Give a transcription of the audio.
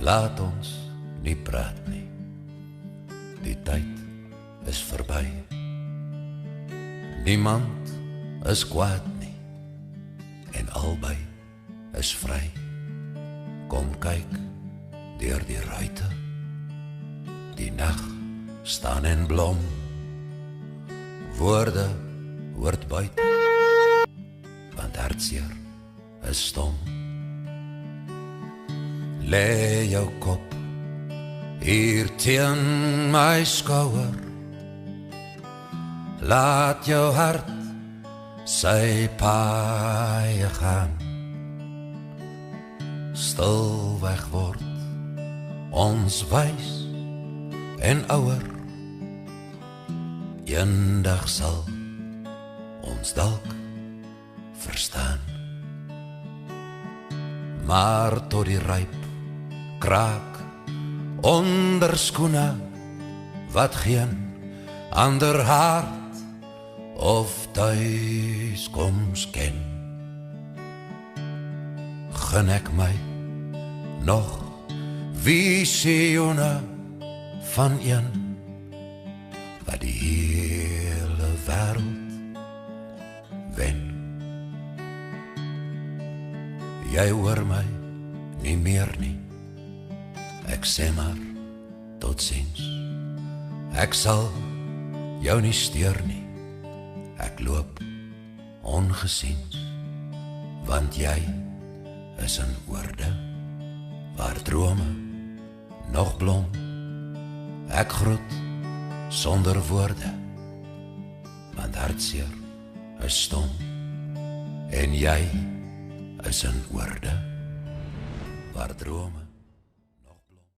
Laat ons nie praat nie. Die tyd is verby. Niemand is kwaad nie. En albei is vry. Kom kyk deur die ruite. Die nag staan en blom. Woorde hoort buite, want hartseer is stom. Lê jou kop hier teen my skouer. Laat jou hart sy paai gaan. Stilweg word ons wys en ouer. Eendag sal ons dalk verstaan. Maar tot die ryp kraak onder skoene wat geen ander hart of thuiskoms ken. Gun ek my nog visioene van een wat die hele wêreld wen. Jy hoor my nie meer nie. Ek sê maar totsiens. Ek sal jou nie steur nie. Ek loop ongesiens, want jy is in oorde waar drome nog blom. Ek groet sonder woorde, want hartseer is stom. En jy is in oorde waar drome